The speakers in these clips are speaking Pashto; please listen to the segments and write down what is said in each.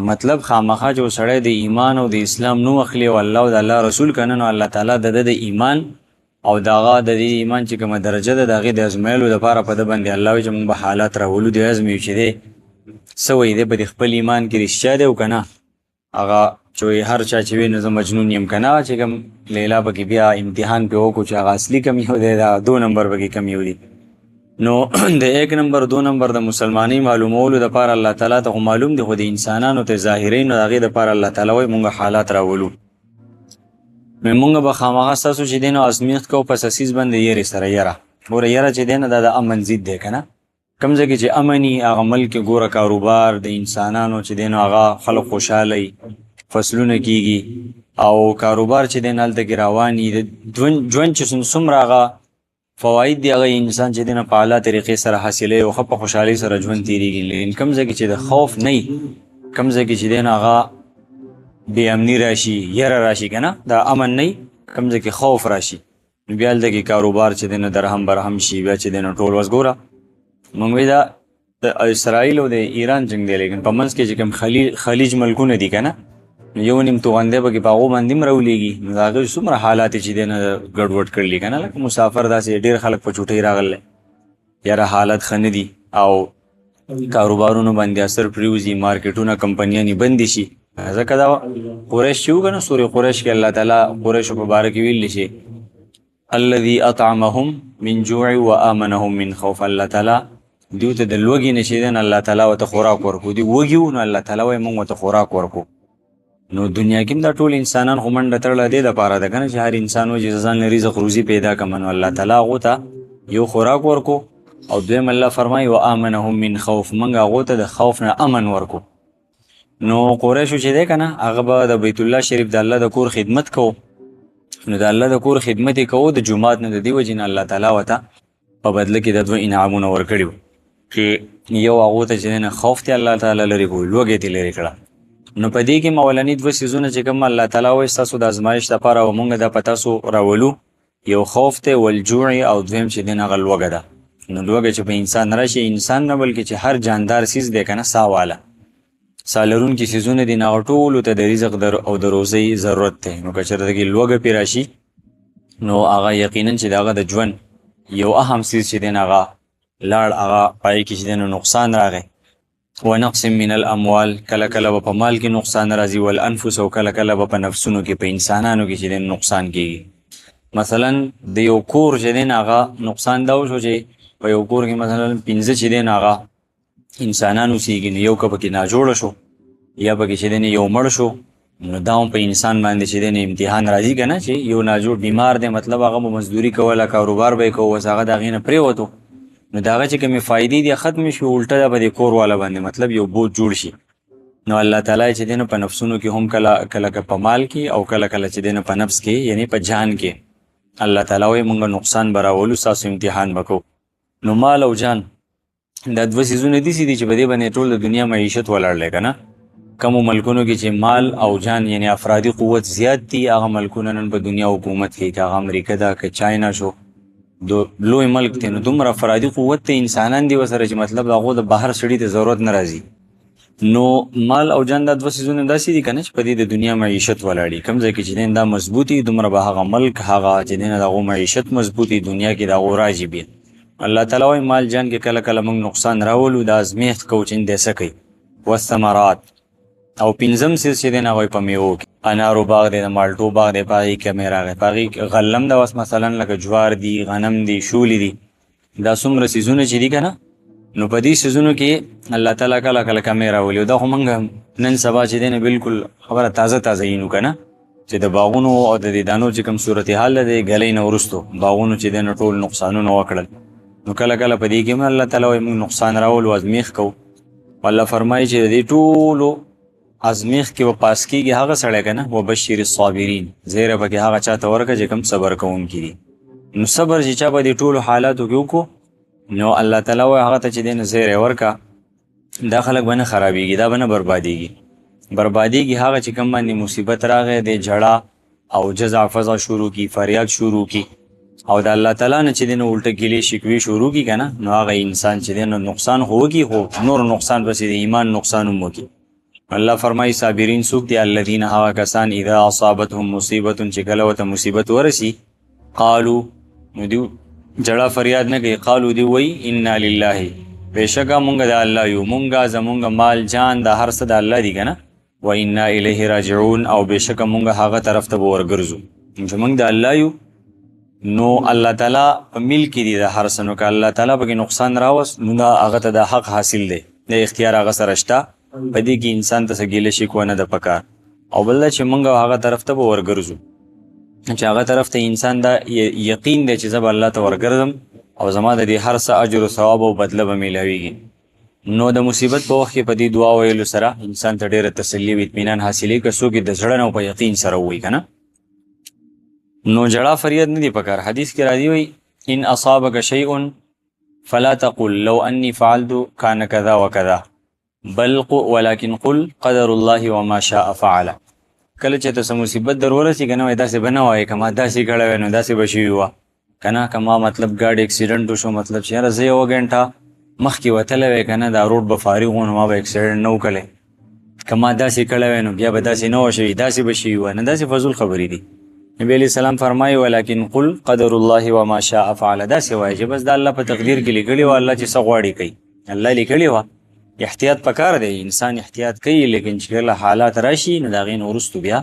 مطلب خامخا جو سړی د ایمان او د اسلام نو اخلي او الله او د الله رسول کنه نو الله تعالی د ایمان او داغه د دې ایمان چې کومه درجه ده دغه د ازمایلو لپاره په د باندې الله چې موږ به حالات راولو د ازمیو چې دی سوې دی په خپل ایمان کې رښتیا دی او کنه هغه چې هر چا چې وي نو زه مجنون یم کنه چې کوم لیلا پکې بیا امتحان په وکړو چې هغه اصلي کمی هو دی دا 2 نمبر پکې کمی ودی نو د 1 نمبر 2 نمبر د مسلمانی معلومولو د پاره الله تعالی ته معلوم دی خو د انسانانو ته ظاهرین او هغه د پاره الله تعالی وي مونږه حالات راولو مونږ به خامخا تاسو چې دینو ازمیخت کو پس اساس باندې یې سره یره ګوره یره چې دینه د امن ضد دی کنه کم ځکه چې امني هغه ملک ګوره کاروبار د انسانانو چې دینو هغه خلک خوشاله فصلونه کیږي او کاروبار چې دین هلته کې رواني د ژوند چې څومره هغه فواید دی هغه انسان چې دینه په اعلی طریقې سره حاصلې او په خوشحالي سره ژوند تیریږي لیکن کم ځکه چې د خوف نه کم ځکه چې دینه هغه بې امني راشي یره راشي کنه دا امن نه کم ځکه خوف راشي بیا دغه کاروبار چې دینه درهم برهم شي بیا چې دینه ټول وسګوره موږ دا د اسرائیل او د ایران جنگ دی لیکن په منځ کې چې کوم خلیج ملکونه دي کنه یو نیم توغنده به کې پاغو باندې مرولیږي نو هغه څومره حالات چې دینه ګډوډ کړلی کنه لکه مسافر داسې ډیر خلک په چوټي راغله یاره حالت خنه دي او کاروبارونو باندې اثر پریوزي مارکیټونه کمپنیانی بند شي ځکه دا قریش چې وګنه سورې قریش کې الله تعالی قریش په باره کې ویل شي الذي اطعمهم من جوع وامنهم من خوف الله تعالی دوی ته د لوګي نشیدن الله تعالی وته خوراک ورکو دی وګیو نو الله تعالی وای موږ ته خوراک ورکو نو دنیا کې دا ټول انسانان خو منډه تړل دي د پاره د کنه چې هر انسان و چې ځان رزق روزي پیدا کمن الله تعالی غوته یو خوراک ورکو او دویم الله فرمایي وامنهم من خوف منګه غوته د خوف نه امن ورکو نو قریش چې ده کنه هغه به د بیت الله شریف د الله د کور خدمت کو نو د الله د کور خدمت کو د جمعات نه د دی وجین الله تعالی وته په بدله کې د دوه انعامونه ورکړي چې یو هغه ته چې نه خوف ته الله تعالی لري کو لوګي ته لري کړه نو په دې کې مولانی دوه سيزونه چې کوم الله تعالی وایي تاسو د ازمایښت لپاره او مونږ د پتا سو راولو یو خوف ته ولجوع او دویم چې دین غل وګه ده نو لوګه چې په انسان راشي انسان نه بلکې چې هر جاندار سیس دی کنه ساواله سالرون کې سيزونه دي نه ټول ته د رزق در او د روزي ضرورت ته نو کچره کې لوګه پی راشي نو هغه یقینا چې داغه د ژوند یو اهم سیس چې دین هغه لاړ هغه پای کې چې دین نقصان راغی ونقص من الاموال کله کله په مال کې نقصان راځي ول انفس او کله کله په نفسونو کې په انسانانو کې چې نقصان کیږي مثلا د یو کور چې دین هغه نقصان دا وشو چې په یو کور کې مثلا 15 چې دین هغه انسانانو سیږي یو کبه کې نه جوړ شو یا به چې دین یو مړ شو نو دا په انسان باندې چې دین امتحان راځي کنه چې یو ناجوړ بیمار دی مطلب هغه مزدوري کوله کاروبار به کوو هغه دا غینه پری وته نو داغه چې کومې فائدې دي ختم شي الټه به د کور والا باندې مطلب یو بوج جوړ شي نو الله تعالی چې دینه په نفسونو کې هم کله په مال کې او کله چې دینه په نفس کې یعنی په جان کې الله تعالی وي مونږ نقصان براولو تاسو امتحان وکړو نو مال او جان دا دوه سيزونه دي چې په دې باندې ټول د دنیا معیشت ولاړل کنه کوم ملکونو کې چې مال او جان یعنی افرادی قوت زیات دي هغه ملکونه نن په دنیا حکومت کوي هغه امریکا دا که چاینا شو دو لوی ملک ته نو دومره افرادی قوت ته انسانان دی وسره چې مطلب هغه د بهر سړي ته ضرورت نه راځي نو مال او جان د دوه سيزونه داسې دي کنه چې په دې د دنیا معیشت ولاړی کم ځای کې چې دا مضبوطی دومره به هغه ملک هغه چې دغه معیشت مضبوطی دنیا کې دا راځي بیا الله تعالی وای مال جان کې کله کله موږ نقصان راولو د ازمیخت کوچین دې سکی والثمرات او پنځم سیس چې دین هغه په میوه کې انارو باغ دی مالټو باغ دی پای کیمرا غي پای غلم د واس مثلا لکه جوار دی غنم دی شولی دی دا څومره سيزونه چې دي کنه نو په دې سيزونو کې الله تعالی کله کیمرا ولې دا هم نن سبا چې دین بالکل خبره تازه یینو کنه چې د باغونو او د دانو چې کوم صورتحال دی غلې نه ورستو باغونو چې دین ټول نقصانونه وکړل نو کله په دې کې الله تعالی موږ نقصان راول او ازمیخ کو الله فرمایي چې دې ټولو ازمیخ کې و پاس کېږي هغه سړی کنه وبشر الصابرین زیره پکې هغه چاته ورکه چې کوم صبر کوونکي دي نو صبر چې چا په دې ټولو حالاتو کې وکړو نو الله تعالی هغه ته چې دین زیره ورکه دا خلک باندې خرابېږي دا باندې بربادیږي هغه چې کوم باندې مصیبت راغی د جړه او جزع فزع شروع کی فریاد شروع کی او د الله تعالی نه چې دین الټه ګلی شکوي شروع کی کنه نو هغه انسان چې دین نقصان هوږي هو نور نقصان بس د ایمان نقصان مو کی الله فرمایي صابرین څوک دي الذین هغه کسان اذا اصابتهم مصیبت چې کله ورته مصیبت ورسي قالو نو دوی جړه فریاد نه کوي قالو دی وای انا لله بېشکه مونږ د الله یو مونږه زمونږ مال جان د هر څه د الله دی کنه و انا الیه راجعون او بېشکه مونږ هغه طرف ته ورګرځو چې مونږ د الله یو نو الله تعالی په ملک دی د هر څه نو که الله تعالی به نقصان راوس نو هغه ته د حق حاصل دی د اختیار هغه سره شته په دې کې انسان ته څه ګیله شکوه نه ده پکار او بل دا چې مونږ هغه طرف ته به ورګرځو چې هغه طرف ته انسان دا یقین دی چې زه به الله ته ورګرځم او زما د دې هر څه اجر او ثواب او بدله به میلاویږي نو د مصیبت په وخت کې په دې دعا ویلو سره انسان ته ډېره تسلي او اطمینان حاصلېږي که څوک یې د زړه نه او په یقین سره ووایي که نه نو جړه فریاد نه دی پکار حدیث کې راځي وایي ان اصابک شیء فلا تقل لو انی فعلت کان کذا وکذا بل ولكن قل قدر الله وما شاء فعل کله چې تاسو مصیبت در ورسي کنه وای داسې بنه وای کما داسې کړه نو داسې بشي وا کنه کما مطلب ګاډي اکسیډنټ وشو مطلب چې راځي یو غنټه مخکې وتل وای کنه دا روډ به فارغون ما به اکسیډنټ نو کله کما داسې کړه نو بیا به داسې نو شي داسې بشي وا نه داسې فضول خبرې دي نبی علیہ السلام فرمایي ولكن قل قدر الله وما شاء فعل داسې وای چې بس د الله په تقدیر کې لیکلي و الله چې څه غواړي کوي الله لیکلي و احتیاط پکار دی انسان احتیاط کوي لیکن چې کله حالات راشي نو د هغې نه وروستو بیا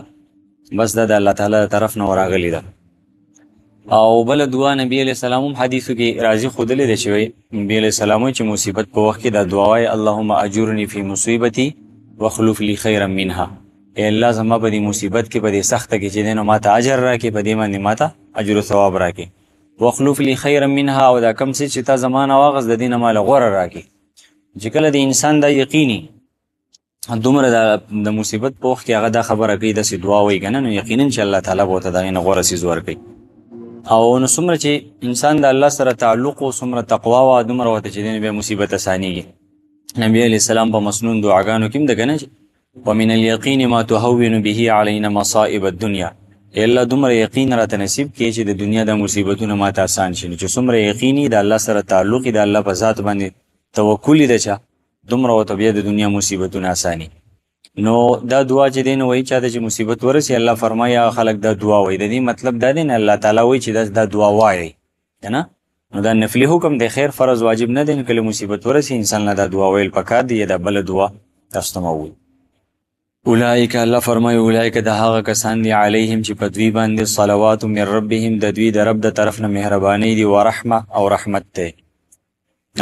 بس دا د الله تعالی طرف نه راغلی ده او بله دعا نبی علیہ السلام هم حدیثو کې راځي ښودلې ده چې وایي نبی علیہ السلام وایي چې مصیبت په وخت کې دا دعا وایي اللهم اجرني فی مصیبتي واخلف لي خیرا منها ای الله زما په دې مصیبت کې په دې سخته کې چې دی نو ماته اجر راکړي په دې باندې ماته اجر او ثواب راکړي واخلف لي خیرا منها او دا کم څه چې تا زما نه واغس د دې نه ماله غوره راکړي چې کله د انسان دا یقیني دومره د مصیبت په وخت کې هغه دا خبره کوي داسې دعا وایي که نه نو یقینا چې الله تعالی به ورته د هغې نه غوره څیز ورکوي او نو څومره چې انسان د الله سره تعلق و څومره تقوا وه دومره ورته چې دی نو بیا مصیبت اسانېږي نبي علیه السلام په مسنون دعاګانو کې هم ده که نه ومن اليقین ما تهون به علینا مصائب الدنیا ای الله دومره یقین راته نصیب کړي چې د دنیا د مصیبتونه ماته آسان شي نو چې څومره یقیني د الله سره تعلق د الله په ذات باندې توکل د چا دومره ورته بیا د دنیا مصیبتونه اساني نو دا دعا چې دی نو وایي چاته چې مصیبت ورسي الله فرمایي هغه خلک دا دعا وایي د دې مطلب دا دی نه الله تعالی وایي چې دا دعا وایي که نه نو دا نفلي حکم دی خیر فرض واجب نه دی نو کله مصیبت ورسي انسان نه دا دعا ویل پکار دی یا دا بله دعا تاسو ته ووایي اولئک الله فرمایي اولئک د هغه کسان دي علیهم چې په دوی باندې صلوات من ربهم د دوی د رب د طرف نه مهرباني دي ورحمه او رحمت دی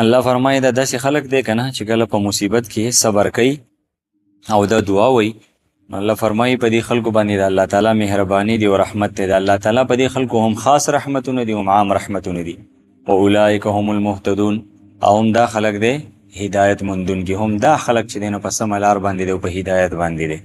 الله فرمایي دا داسې خلک دی که نه چې کله په مصیبت کې صبر کوي او دا دعا وایي الله فرمایي په دې خلکو باندې د الله تعالی مهرباني دی او رحمت دی د الله تعالی په دې خلکو هم خاص رحمتونه دي هم عام رحمتونه دي و اولئک هم المهتدون او هم دا خلک دی هدایت مندون کې هم دا خلک چې دی نو په سمه لار باندې دی او په هدایت باندې دی